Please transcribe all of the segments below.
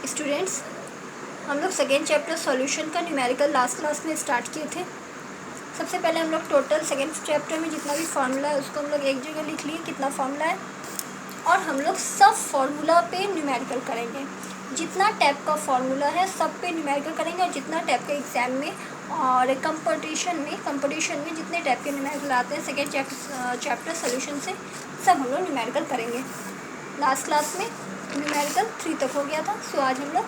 Students, हम लोग second chapter solution का न्यूमेरिकल लास्ट क्लास में स्टार्ट किए थे। सबसे पहले हम लोग टोटल सेकेंड चैप्टर में जितना भी फार्मूला है उसको हम लोग एक जगह लिख लिए कितना फार्मूला है, और हम लोग सब फार्मूला पे न्यूमेरिकल करेंगे। जितना टाइप का फार्मूला है सब पे न्यूमेरिकल करेंगे, और जितना टाइप का एग्ज़ाम में और कंपटीशन में जितने टाइप के न्यूमेरिकल आते हैं सेकेंड चैप्टर सॉल्यूशन से सब हम लोग न्यूमेरिकल करेंगे। लास्ट क्लास में न्यूमेरिकल 3 तक हो गया था। सो आज हम लोग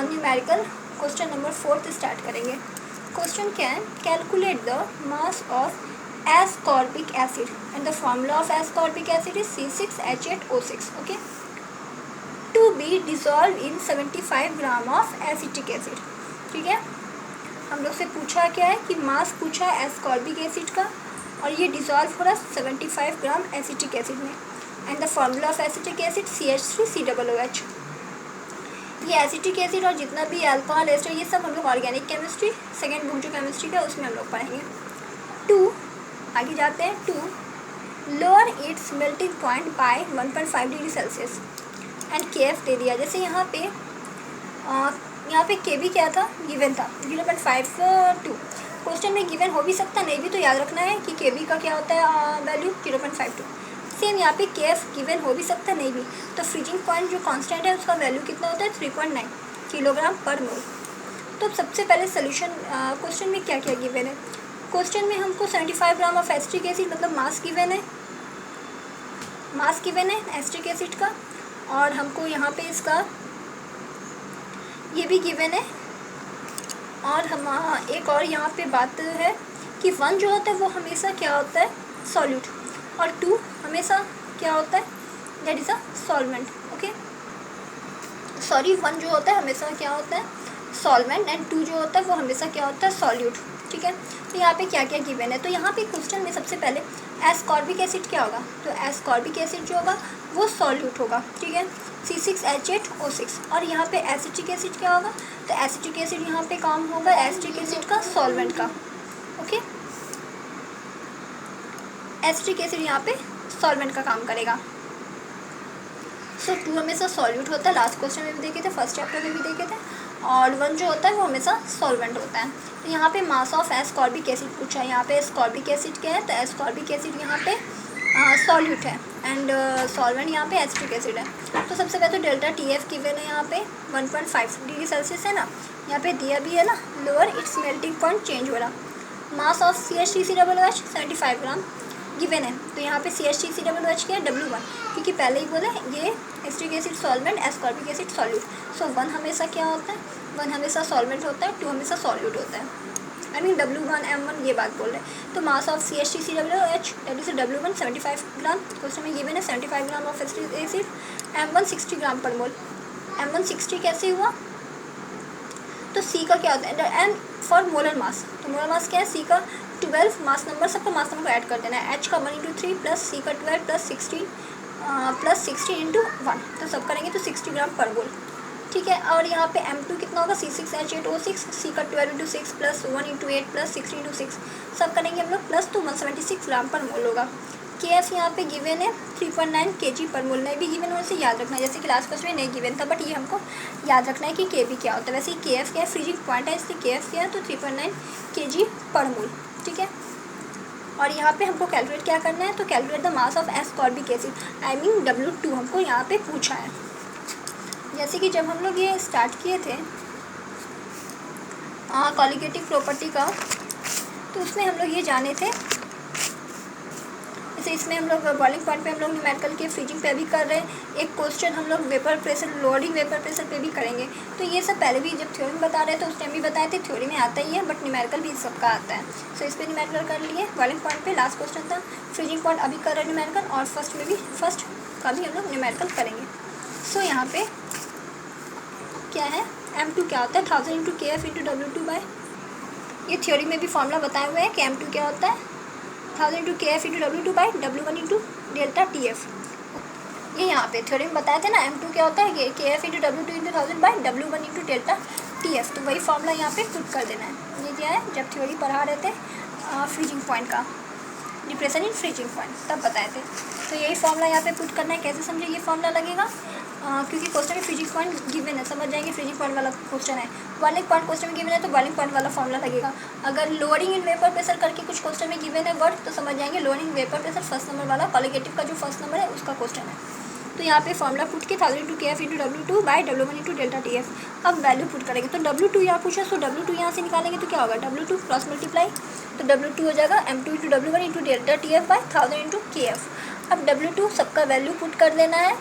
न्यूमेरिकल क्वेश्चन नंबर 4 स्टार्ट करेंगे। क्वेश्चन क्या है? Calculate the mass of ascorbic acid and the formula of ascorbic acid is C6H8O6. okay, to be dissolved in 75 gram of acetic acid. ठीक है, हम लोग से पूछा क्या है कि मास पूछा है एस्कॉर्बिक एसिड का, और ये डिजॉल्व हो रहा है 75 ग्राम एसिटिक एसिड में। And the formula of acetic acid CH3COOH। ये एसिटिक एसिड और जितना भी अल्कोहल एस्टर ये सब हम लोग ऑर्गेनिक केमिस्ट्री सेकेंड बुक जो केमिस्ट्री का उसमें हम लोग पढ़ेंगे। 2 आगे जाते हैं। 2 lower it's melting point by 1.5 degree Celsius and KF दे दिया। जैसे यहाँ पे KB क्या था, गिवन था 0.52। क्वेश्चन में गिवन हो भी सकता, नहीं भी, तो याद रखना है कि KB का क्या होता है वैल्यू 0.52। सेम यहाँ पे KF गिवन हो भी सकता, नहीं भी, तो फ्रीजिंग पॉइंट जो कांस्टेंट है उसका वैल्यू कितना होता है 3.9 किलोग्राम पर मोल। तो सबसे पहले सोल्यूशन क्वेश्चन में क्या क्या गिवन है। क्वेश्चन में हमको 75 ग्राम ऑफ एसिटिक एसिड मतलब मास गिवन है एसिटिक एसिड का, और हमको यहाँ पे इसका ये भी गिवन है। और हम एक और यहाँ पे बात है कि 1 जो होता है वो हमेशा क्या होता है सॉल्यूट, और 2 हमेशा क्या होता है that is a solvent. Okay, sorry 1 जो होता है हमेशा क्या होता है सॉल्वेंट, एंड 2 जो होता है वो हमेशा क्या होता है सॉल्यूट। ठीक है, तो यहाँ पे क्या क्या गिवन है। तो यहाँ पे क्वेश्चन में सबसे पहले एस्कॉर्बिक एसिड क्या होगा, तो एस्कॉर्बिक एसिड जो होगा वो सॉल्यूट होगा। ठीक है, C6H8O6। और यहाँ पे एसिटिक एसिड क्या होगा, तो एसिटिक एसिड यहाँ पे काम होगा एसिटिक एसिड का सॉल्वेंट का। ओके, एसिटिक एसिड यहाँ पे सॉल्वेंट का काम करेगा। सो 2 हमेशा सॉल्यूट होता है, लास्ट क्वेश्चन में भी देखे थे, फर्स्ट चैप्टर में भी देखे थे, और 1 जो होता है वो हमेशा सॉल्वेंट होता है। तो यहाँ पे मास ऑफ एस्कॉर्बिक एसिड पूछा है। यहाँ पे एस्कॉर्बिक एसिड क्या है, तो एस्कॉर्बिक एसिड यहाँ पे सॉल्यूट है, एंड सॉल्वेंट यहाँ पे एसिटिक एसिड है। तो सबसे पहले तो डेल्टा TF गिवन है, यहाँ पे 1.5 डिग्री सेल्सियस है ना, यहाँ पे दिया भी है ना, lower it's melting point change हो रहा। Mass of CH3COOH 75 gram given है। तो यहाँ पे CH3COOH क्या है W1, क्योंकि पहले ही बोले ये acetic acid solvent ascorbic acid solute. So 1 हमेशा क्या होता है, 1 हमेशा सॉल्वेंट होता है, 2 हमेशा सॉल्यूट होता है। आई मीन W1 M1 ये बात बोल रहे हैं। तो mass of CH3COOH that is W1 75 gram, question में गिवन है 75 gram of acetic acid, M1 60 ग्राम पर मोल। M1 60 कैसे हुआ, तो C का क्या होता है M फॉर मोलर मास, तो मोलर मास क्या है C का 12 मास नंबर, सबका मास नंबर को ऐड कर देना है। H का 1 × 3 प्लस C का 12 प्लस 16 × 1, तो सब करेंगे तो 60 ग्राम पर मोल। ठीक है, और यहाँ पे M2 कितना होगा C6H8O6, C का 12 × 6 प्लस 1 × 8 प्लस 16 × 6, सब करेंगे हम लोग प्लस, तो 176 ग्राम पर मोल होगा। KF यहाँ पे गिवन है 3.9 kg पर मोल, नहीं भी गिवन है उसे याद रखना है, जैसे कि लास्ट क्वेश्चन में नहीं गिवन था, बट ये हमको याद रखना है कि KB क्या होता है। वैसे ही KF क्या है फ्रीजिंग पॉइंट है, इसलिए KF क्या है तो 3.9 kg पर मोल। ठीक है, और यहाँ पे हमको कैलकुलेट क्या करना है, तो calculate the mass of ascorbic acid, I mean W2 हमको यहाँ पे पूछा है। जैसे कि जब हम लोग ये स्टार्ट किए थे कॉलिगेटिव प्रॉपर्टी का, तो उसमें हम लोग ये जाने थे, जैसे इसमें हम लोग बॉइलिंग पॉइंट पे हम लोग न्यूमेरिकल के फ्रीजिंग पे भी कर रहे हैं। एक क्वेश्चन हम लोग vapour pressure loading vapour pressure पे भी करेंगे। तो ये सब पहले भी जब थ्योरी में बता रहे थे उस टाइम भी बताए थे, थ्योरी में आता ही है, बट न्यूमेरिकल भी सबका आता है। सो इस पर न्यूमेरिकल कर लिए। बॉइलिंग पॉइंट पे लास्ट क्वेश्चन था, फ्रीजिंग पॉइंट अभी कर रहे हैं न्यूमेरिकल, और फर्स्ट का भी हम लोग न्यूमेरिकल करेंगे। सो यहाँ पे क्या है M2 क्या होता है 1000 × KF × W2 बाय, ये थ्योरी में भी फॉर्मूला बताए हुए हैं कि M2 क्या होता है 1000 × KF × W2 bye W1 × delta TF। ये यहाँ पे थ्योरी में बताए थे ना, M2 क्या होता है KF × W2 × 1000 bye W1 × delta TF, तो वही फॉर्मूला यहाँ पे पुट कर देना है। ये क्या है जब थ्योरी पढ़ा रहे थे फ्रीजिंग पॉइंट का, डिप्रेशन इन फ्रीजिंग पॉइंट, तब बताए थे। तो यही फॉर्मूला यहाँ पे पुट करना है। कैसे समझे ये फॉर्मूला लगेगा, क्योंकि क्वेश्चन में फ्रीजिंग पॉइंट गिवन है, समझ जाएंगे फ्रीजिंग पॉइंट वाला क्वेश्चन है। बॉइलिंग पॉइंट क्वेश्चन में गिवन है तो बॉइलिंग पॉइंट वाला फॉर्मूला लगेगा। अगर लोअरिंग इन वेपर प्रेशर करके कुछ क्वेश्चन में गिवन है वर्ड तो समझ जाएंगे lowering vapour pressure first number वाला कॉलिगेटिव का जो फर्स्ट नंबर है उसका क्वेश्चन है। तो यहाँ पे फॉर्मूला पुट के 1000 into KF into W2 by W1 into delta TF। अब वैल्यू पुट करेंगे तो W2 यहाँ पूछा तो W2 यहाँ से निकालेंगे तो क्या होगा W2 क्रॉस मल्टीप्लाई तो W2 हो जाएगा M2 into W1 into delta TF by 1000 into KF। अब W2 सबका वैल्यू पुट कर देना है,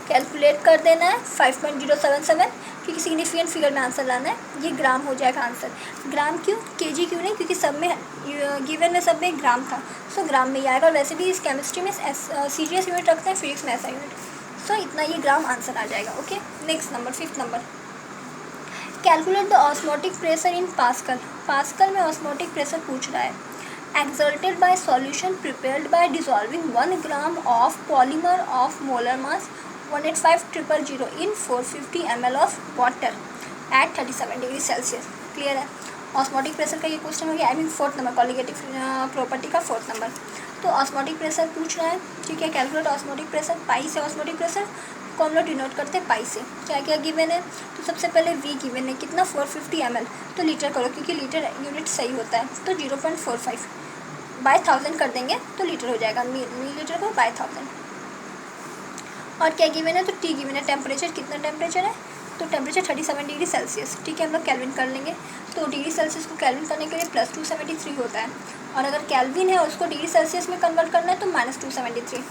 कैलकुलेट कर देना है 5.077 क्योंकि सिग्निफिकेंट फिगर में आंसर लाना है। ये ग्राम हो जाएगा आंसर। ग्राम क्यों केजी क्यों नहीं, क्योंकि सब में गिवन में सब में ग्राम था, सो ग्राम में ही आएगा। और वैसे भी इस केमिस्ट्री में सीजीएस यूनिट रखते हैं, फिजिक्स में ऐसा यूनिट, सो इतना ये ग्राम आंसर आ जाएगा। Okay, next number 5th number, calculate the osmotic pressure in pascal. Pascal में ऑस्मोटिक प्रेशर पूछ रहा है। Exerted by solution prepared by dissolving 1 gram of polymer of molar mass 185,000 in 450 ml of water at 37 degree Celsius. Clear है। Osmotic pressure का ये question हो गया, I mean 4th number, colligative property का 4th number. तो osmotic pressure पूछ रहा है, ठीक है। कैलकुलेट ऑस्मोटिक प्रेशर, पाई से ऑस्मोटिक प्रेशर को हम लोग डिनोट करते हैं पाई से। क्या क्या गिवन है, तो सबसे पहले V गिवन है कितना 450 ml, तो लीटर करो क्योंकि लीटर यूनिट सही होता है, तो 0.45 बाय 1000 कर देंगे तो लीटर हो जाएगा, मिलीलीटर को बाय 1000। और क्या गिवन है, तो T गिवन है। टेम्परेचर कितना टेम्परेचर है, तो टेम्परेचर 37 डिग्री सेल्सियस, ठीक है। हम लोग कैल्विन कर लेंगे, तो डिग्री सेल्सियस को कैल्विन करने के लिए +273 होता है, और अगर कैल्विन है उसको डिग्री सेल्सियस में कन्वर्ट करना है तो -273।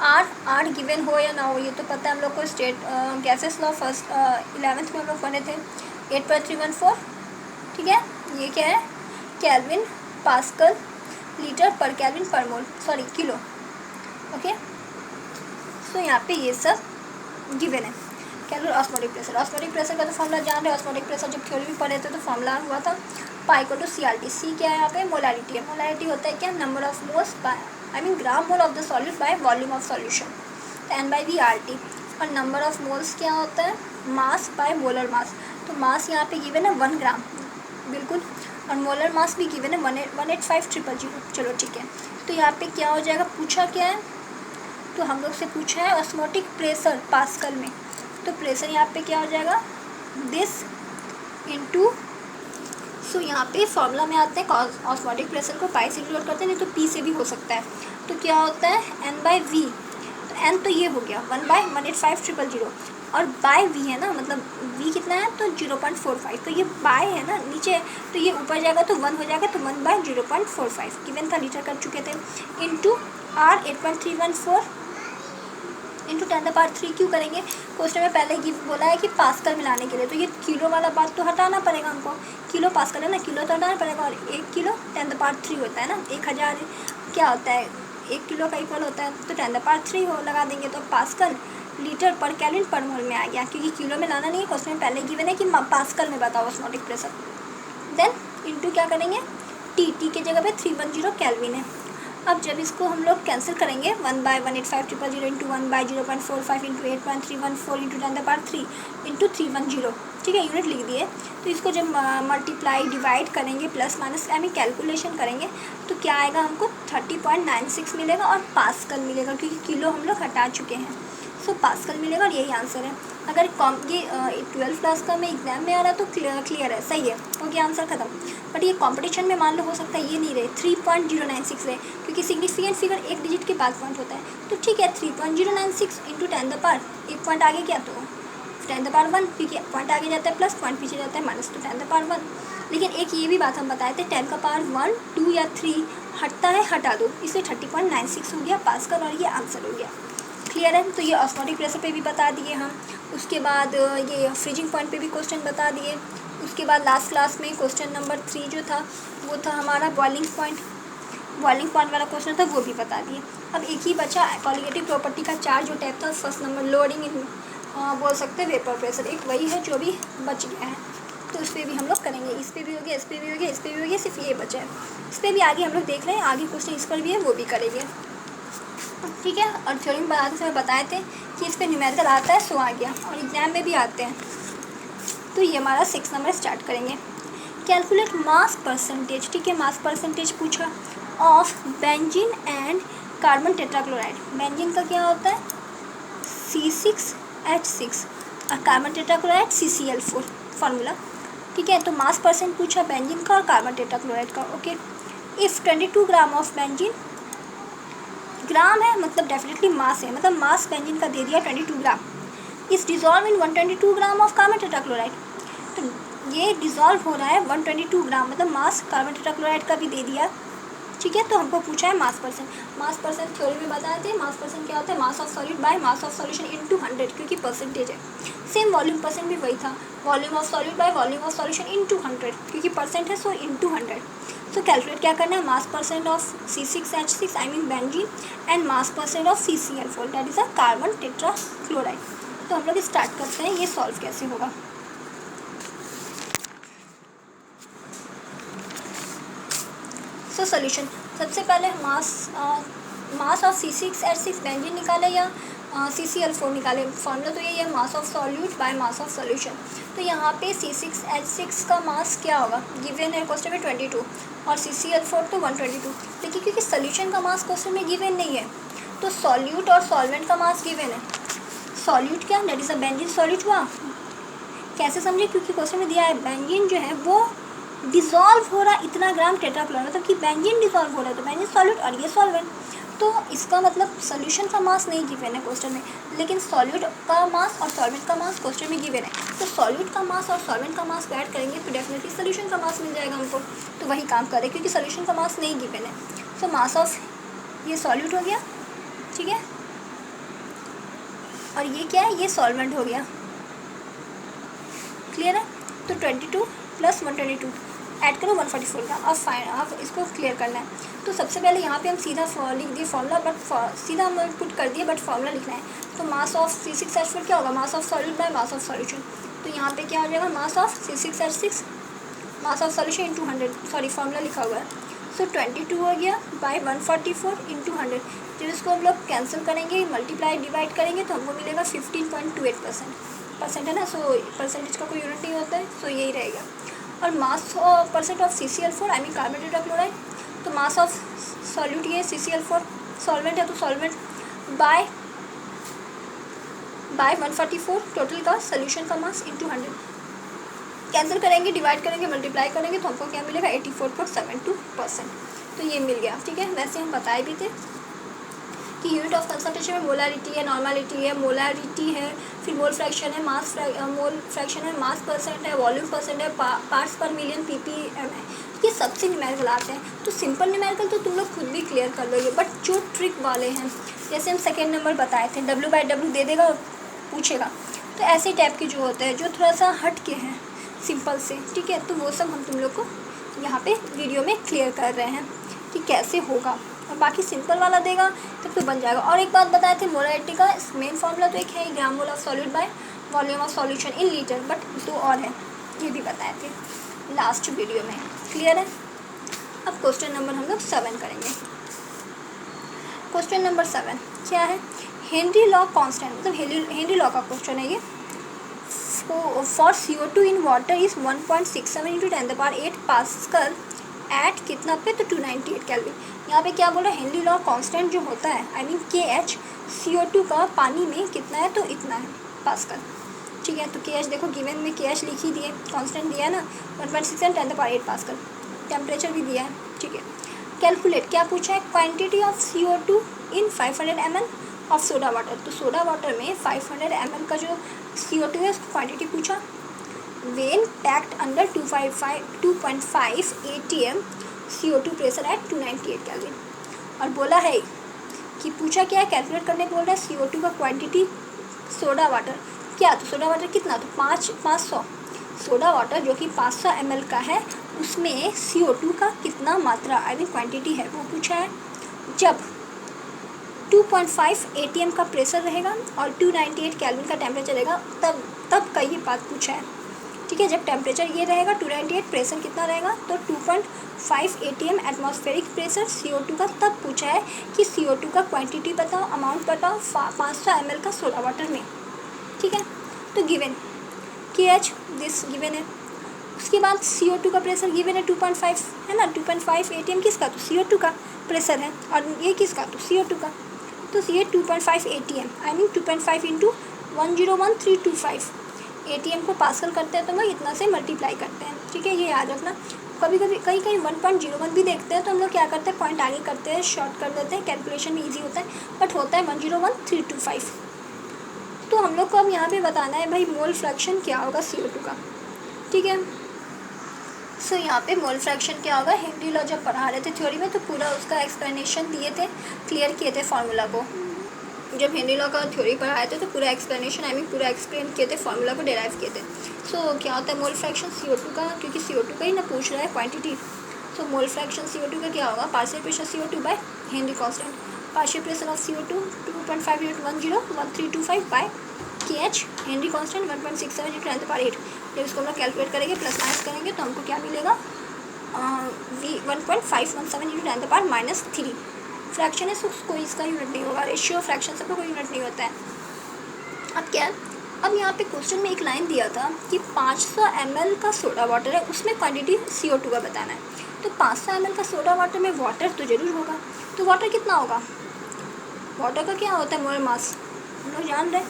आर गिवन हो या ना हो ये तो पता है हम लोग को, state gases law first 11th में हम लोग पढ़े थे 8.314, ठीक है। ये क्या है, कैल्विन पास्कल लीटर पर कैल्विन पर मोल, सॉरी किलो, ओके। तो यहाँ पे ये सब गिवन है। Calculate osmotic pressure. Osmotic pressure का तो फॉर्मूला जान रहे हैं, ऑस्मोटिक प्रेशर जब थ्योरी में पढ़े थे तो फॉर्मूला हुआ था पाई को टू CRT। सी क्या है यहाँ पे, मोलारिटी है। मोलारिटी होता है क्या, number of moles bye, I mean gram mole of the solute by volume of solution, N/V/RT। और नंबर ऑफ मोल्स क्या होता है, मास बाय मोलर मास। तो मास यहाँ पे गिवन है 1 ग्राम, बिल्कुल, और मोलर मास भी गिवन है 185,000। चलो ठीक है। तो यहाँ पे क्या हो जाएगा, पूछा क्या है, तो हम लोग से पूछा है ऑस्मोटिक प्रेशर पास्कल में, तो प्रेशर यहाँ पे क्या हो जाएगा, दिस इनटू, सो यहाँ पे फॉर्मूला में आते हैं ऑस्मोटिक प्रेशर को पाई से डिनोट करते हैं, नहीं तो P से भी हो सकता है। तो क्या होता है N/V, तो N तो ये हो गया 1/185,000 और बाय V है ना, मतलब V कितना है तो 0.45, तो ये बाय है ना नीचे, तो ये ऊपर जाएगा तो 1 हो जाएगा, तो 1/0.45 गिवन था, लीटर कर चुके थे, इंटू R 8.314 इंटू 10⁻³ क्यों करेंगे, क्वेश्चन में पहले ही बोला है कि पास्कल मिलाने के लिए, तो ये किलो वाला बात तो हटाना पड़ेगा हमको, किलो पास्कल है ना, किलो तो हटाना पड़ेगा, और 1 किलो 10⁻³ होता है ना, 1000 क्या होता है 1 किलो का इक्वल होता है, तो 10⁻³ हो लगा देंगे, तो पास्कल लीटर पर कैलोरी पर मोल में आ गया, क्योंकि किलो में लाना नहीं है, क्वेश्चन में पहले गिवन है कि पास्कल में बताओ ऑस्मोटिक प्रेशर। देन इंटू क्या करेंगे, टी की जगह पे 310 कैल्विन है। अब जब इसको हम लोग कैंसिल करेंगे 1/185,000 इंटू 1/0.45 इंटू 8.314 इंटू 10⁻³ इंटू 310, ठीक है, यूनिट लिख दिए। तो इसको जब मल्टीप्लाई डिवाइड करेंगे plus minus I mean calculation करेंगे तो क्या आएगा, हमको 30.96 मिलेगा और पास्कल मिलेगा, क्योंकि किलो हम लोग हटा चुके हैं, सो पास्कल मिलेगा, और यही आंसर है। अगर ये 12th क्लास का में एग्जाम में आ रहा है तो क्लियर है, सही है, हो गया आंसर खत्म। बट ये कंपटीशन में मान लो हो सकता है ये नहीं रहे, 3.096 रहे, क्योंकि सिग्निफिकेंट फिगर एक डिजिट के बाद पॉइंट होता है, तो ठीक है 3.096 इंटू 10⁻, एक पॉइंट आगे क्या, तो 10⁻1, क्योंकि पॉइंट आगे जाता है प्लस, पॉइंट पीछे जाता है माइनस, तो 10⁻1। लेकिन एक ये भी बात हम बताए थे 10⁻1, 2 या 3 हटता है, हटा दो, इसलिए 30.96 हो गया पास्कल, और ये आंसर हो गया। क्लियर है। तो ये ऑस्मोटिक प्रेशर पे भी बता दिए हम, उसके बाद ये फ्रीजिंग पॉइंट पे भी क्वेश्चन बता दिए, उसके बाद लास्ट क्लास में क्वेश्चन नंबर 3 जो था वो था हमारा बॉइलिंग पॉइंट वाला क्वेश्चन था, वो भी बता दिए। अब एक ही बचा कॉलिगेटिव प्रॉपर्टी का 4 जो टाइप था, फर्स्ट नंबर लोडिंग इन बोल सकते हैं वेपर प्रेशर, एक वही है जो भी बच गया है, तो उस पर भी हम लोग करेंगे, इस पर भी हो गया, इस पर भी हो गया, इस पर भी हो गया, सिर्फ ये बचा है, इस पर भी आगे हम लोग देख रहे हैं, आगे क्वेश्चन इस पर भी है वो भी करेंगे, ठीक है। और थ्योरी में बनाते समय बताए थे कि इस पर न्यूमेरिकल आता है, सो आ गया, और एग्जाम में भी आते हैं। तो ये हमारा 6 नंबर स्टार्ट करेंगे। कैलकुलेट मास परसेंटेज, ठीक है, मास परसेंटेज पूछा of benzene and carbon tetrachloride. Benzene का क्या होता है C6 H6 और कार्बन टेट्राक्लोराइड CCl4 फार्मूला। ठीक है, तो मास परसेंट पूछा बेंजीन का और कार्बन टेट्राक्लोराइड का। Okay, if 22 gram of benzene, gram है मतलब डेफिनेटली मास है, मतलब मास बेंजीन का दे दिया 22 ग्राम, इस dissolve in 122 gram of carbon tetrachloride. तो ये डिज़ोल्व हो रहा है 122 ग्राम, मतलब मास कार्बन टेट्राक्लोराइड का भी दे दिया। ठीक है, तो हमको पूछा है मास परसेंट। मास परसेंट थ्योरी में बताए थे, मास परसेंट क्या होता है, mass of solid by mass of solution into 100, क्योंकि परसेंटेज है। सेम वॉल्यूम परसेंट भी वही था, volume of solid bye volume of solution into 100, क्योंकि परसेंट है सो इनटू 100। सो कैलकुलेट क्या करना है, मास percent of C6H6 I mean benzene and mass percent of CCl4 that is a carbon tetrachloride. तो हम लोग स्टार्ट करते हैं, ये सॉल्व कैसे होगा। सो सोल्यूशन, सबसे पहले मास ऑफ C6H6 बेंजीन निकाले या CCl4 निकाले। फॉर्मूला तो यही है, mass of solute by mass of solution. तो यहाँ पे C6H6 का मास क्या होगा, गिवन है क्वेश्चन में 22 और CCl4 तो 122। देखिए क्योंकि सोल्यूशन का मास क्वेश्चन में गिवन नहीं है, तो सॉल्यूट और सॉल्वेंट का मास गिवन है। सॉल्यूट क्या, that is a benzene solute हुआ। कैसे समझे, क्योंकि क्वेश्चन में दिया है बेंजीन जो है वो डिज़ोल्व हो रहा है इतना ग्राम टेट्राक्लोराइड, मतलब कि बेंजीन डिज़ोल्व हो रहा है, तो बेंजीन सॉल्यूट और ये सॉल्वेंट। तो इसका मतलब सोल्यूशन का मास नहीं गिवन है क्वेश्चन में, लेकिन सॉल्यूट का मास और सॉल्वेंट का मास क्वेश्चन में गिवन है। तो सॉल्यूट का मास और सॉल्वेंट का मास को ऐड करेंगे तो डेफिनेटली सोल्यूशन का मास मिल जाएगा हमको। तो वही काम करें, क्योंकि सोल्यूशन का मास नहीं गिवन है। सो मास ऑफ ये सॉल्यूट हो गया, ठीक है, और ये क्या है, ये सॉल्वेंट हो गया। क्लियर है, तो 22 + 122 ऐड करो 144 का। अब इसको क्लियर करना है। तो सबसे पहले यहाँ पे हम सीधा लिख दिए फॉर्मूला, बट सीधा हम पुट कर दिए, बट फॉर्मूला लिखना है। तो मास ऑफ C6H4 क्या होगा, mass of solute by mass of solution. तो यहाँ पे क्या हो जाएगा, mass of C6H6 mass of solution into 100, sorry formula लिखा हुआ है। सो 22 हो गया बाय 144 इंटू 100। जब इसको हम लोग कैंसिल करेंगे, मल्टीप्लाई डिवाइड करेंगे, तो हमको मिलेगा 15.28%। परसेंट है ना, सो परसेंटेज का कोई यूनिट नहीं होता है, सो यही रहेगा। और मास percent of CCl4 I mean carbon tetrachloride, तो मास ऑफ सॉल्यूट ये CCl4 सॉल्वेंट है, तो सॉल्वेंट बाय 144 टोटल का सोल्यूशन का मास इंटू 100। कैंसिल करेंगे, डिवाइड करेंगे, मल्टीप्लाई करेंगे, तो हमको क्या मिलेगा 84.72%। तो ये मिल गया। ठीक है, वैसे हम बताए भी थे कि यूनिट ऑफ कंसंट्रेशन में मोलारिटी है, नॉर्मलिटी है, मोलारिटी है, फिर मोल फ्रैक्शन है, मोल फ्रैक्शन है, मास परसेंट है, वॉल्यूम परसेंट है, पार्ट्स पर मिलियन ppm है। ये सबसे न्यूमेरिकल आते हैं। तो सिंपल न्यूमेरिकल तो तुम लोग खुद भी क्लियर कर लोगे, बट जो ट्रिक वाले हैं, जैसे हम सेकेंड नंबर बताए थे, W/W दे देगा और पूछेगा, तो ऐसे टाइप के जो होते हैं, जो थोड़ा सा हट के हैं सिंपल से, ठीक है, तो वो सब हम तुम लोग को यहाँ पे वीडियो में क्लियर कर रहे हैं कि कैसे होगा। और बाकी सिंपल वाला देगा तब तो बन जाएगा। और एक बात बताए थे, मोलारिटी का मेन फॉर्मूला तो एक है, gram mole of solute by volume of solution in litre, but दो और है, ये भी बताए थे लास्ट वीडियो में। क्लियर है। अब क्वेश्चन नंबर हम लोग 7 करेंगे। क्वेश्चन नंबर 7 क्या है, हेनरी लॉ कांस्टेंट, मतलब हेनरी लॉ का क्वेश्चन है ये। For CO2 in water is 1.67 × 10⁸ pascal at कितना पे, तो 298 केल्विन। यहाँ पे क्या बोल रहा है, हेनरी लॉ कांस्टेंट जो होता है आई मीन KH CO2 का पानी में कितना है, तो इतना है पास्कल। ठीक है, तो KH देखो गिवन में KH लिख ही दिए, कांस्टेंट दिया है ना 1.67 × 10⁸ पास्कल, टेम्परेचर भी दिया है। ठीक है, कैलकुलेट क्या पूछा है, quantity of CO2 in 500 ml of soda water. तो सोडा वाटर में 500 ml का जो CO2 है उसकी क्वांटिटी पूछा। When packed under 2.5 atm CO2 pressure at 298 kelvin. और बोला है कि पूछा क्या है, कैलकुलेट करने को बोल रहा है CO2 का क्वांटिटी सोडा वाटर क्या, तो सोडा वाटर कितना, तो 500 सोडा वाटर जो कि 500 ml का है, उसमें CO2 का कितना मात्रा आई मीन क्वांटिटी है वो पूछा है। जब 2.5 atm का प्रेशर रहेगा और 298 केल्विन का टेम्परेचर रहेगा, तब का ये बात पूछा है। ठीक है, जब टेम्परेचर ये रहेगा 298, प्रेशर कितना रहेगा, तो 2.5 atm एटमॉस्फेरिक प्रेशर CO2 का, तब पूछा है कि CO2 का क्वांटिटी बताओ, अमाउंट बताओ 500 ml का सोडा वाटर में। ठीक है, तो गिवन KH दिस गिवन है। उसके बाद CO2 का प्रेशर गिवन है 2.5 है ना, 2.5 atm किसका, तो CO2 का प्रेशर है, और ये किसका, तो CO2 का। तो ये 2.5 atm आई मीन 2.5 × 101.325। ATM को पास्कल करते हैं तो हम लोग इतना से मल्टीप्लाई करते हैं, ठीक है, ये याद रखना। कभी कभी कहीं 1.01 भी देखते हैं तो हम लोग क्या करते हैं, पॉइंट आगे करते हैं, शॉर्ट कर देते हैं, कैलकुलेशन में ईजी होता है, बट होता है 101.325। तो हम लोग को अब यहाँ पे बताना है भाई मोल फ्रैक्शन क्या होगा CO2 का, ठीक है। सो यहाँ पे मोल फ्रैक्शन क्या होगा, हेनरी लॉ जब पढ़ा रहे थे थ्योरी में तो पूरा उसका एक्सप्लेनेशन दिए थे, क्लियर किए थे फार्मूला को। जब हेनरी लॉ का थ्योरी पढ़ाए थे तो पूरा एक्सप्लेनेशन पूरा एक्सप्लेन किए थे, फार्मूला को डिराइव किए थे। सो क्या होता है मोल फ्रैक्शन CO2 का, क्योंकि CO2 का ही ना पूछ रहा है क्वांटिटी। सो मोल फ्रैक्शन CO2 का क्या होगा, partial pressure CO2 by Henry constant, partial pressure of CO2 2.58101325 by KH, Henry constant 1.67 × 10⁸। जब इसको हम लोग कैलकुलेट करेंगे, प्लस माइनस करेंगे तो हमको क्या मिलेगा, 1.517 × 10⁻³ फ्रैक्शन है, कोई इसका यूनिट नहीं होगा, रेशियो फ्रैक्शन सबका कोई यूनिट नहीं होता है। अब क्या है, अब यहाँ पे क्वेश्चन में एक लाइन दिया था कि 500 ml का सोडा वाटर है, उसमें क्वांटिटी CO2 का बताना है। तो 500 ml का सोडा वाटर में वाटर तो ज़रूर होगा, तो वाटर कितना होगा, वाटर का क्या होता है मोलर मास, हम लोग जान रहे हैं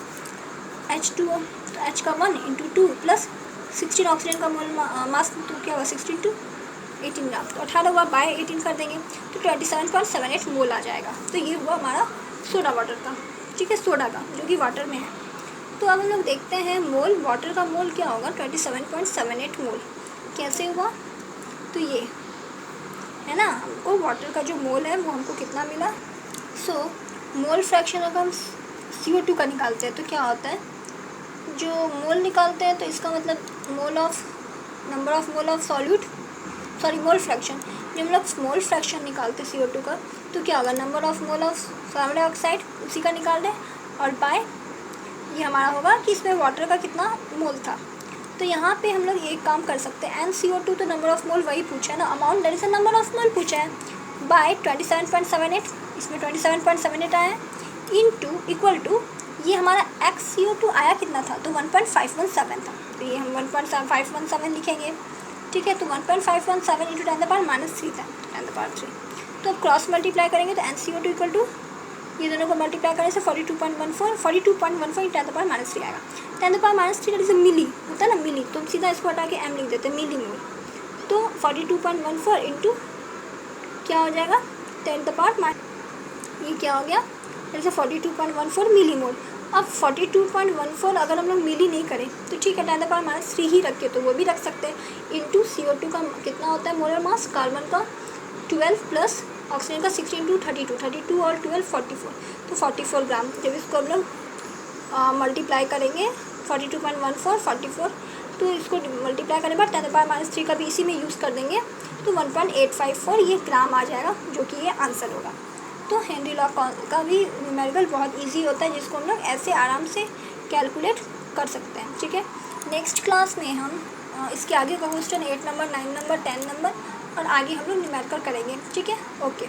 H2O, तो H का 1 × 2 प्लस 16 ऑक्सीजन का मोलर मास, तो क्या होगा 16 × 18 ग्राम, तो 18 हुआ बाय 18 कर देंगे तो 27.78 मोल आ जाएगा। तो ये हुआ हमारा सोडा वाटर का, ठीक है, सोडा का जो कि वाटर में है। तो अब हम लोग देखते हैं मोल, वाटर का मोल क्या होगा 27.78 मोल, कैसे हुआ, तो ये है ना, हमको वाटर का जो मोल है वो हमको कितना मिला। सो मोल फ्रैक्शन अगर हम CO2 का निकालते हैं तो क्या होता है, जो मोल निकालते हैं तो इसका मतलब mole of number of mole of solute, sorry mole fraction, जब हम लोग मोल फ्रैक्शन निकालते हैं CO2 का तो क्या होगा, number of mole of carbon dioxide उसी का निकाल दें, और बाय ये हमारा होगा कि इसमें वाटर का कितना मोल था। तो यहाँ पे हम लोग एक काम कर सकते हैं, NCO2 तो नंबर ऑफ मोल वही पूछा है ना, amount that is number of mole पूछा है, बाय 27.78, इसमें 27.78 आया है, इनटू इक्वल टू ये हमारा XCO2 आया कितना था, तो 1.517 था, तो ये हम 1.517 लिखेंगे, ठीक है। तो 1.517 × 10⁻³ था, 10⁻³। तो अब क्रॉस मल्टीप्लाई करेंगे तो NCO2 इक्वल टू ये दोनों को मल्टीप्लाई करने से 42.14 × 10⁻³ आएगा। 10⁻³ दैट इज मिली होता है ना, मिली, तो सीधा इसको हटा के m लिख देते हैं, मिली मोल। तो 42.14 इंटू क्या हो जाएगा 10⁻, ये क्या हो गया, जैसे 42.14 मिली मोल। अब 42.14 अगर हम लोग मिली नहीं करें तो ठीक है 10⁻³ ही रख के तो वो भी रख सकते हैं, इंटू CO2 का कितना होता है मोलर मास, कार्बन का 12 प्लस ऑक्सीजन का 16 × 32, 32 और 12 44, तो 44 ग्राम। जब इसको हम लोग मल्टीप्लाई करेंगे 42.14 44, तो इसको मल्टीप्लाई करने के बाद 10⁻³ का भी इसी में यूज़ कर देंगे तो 1.854 ये ग्राम आ जाएगा, जो कि ये आंसर होगा। तो हेनरी लॉ का भी न्यूमेरिकल बहुत इजी होता है, जिसको हम लोग ऐसे आराम से कैलकुलेट कर सकते हैं, ठीक है। नेक्स्ट क्लास में हम इसके आगे का क्वेश्चन 8 नंबर 9 नंबर 10 नंबर और आगे हम लोग न्यूमेरिकल करेंगे, ठीक है, ओके।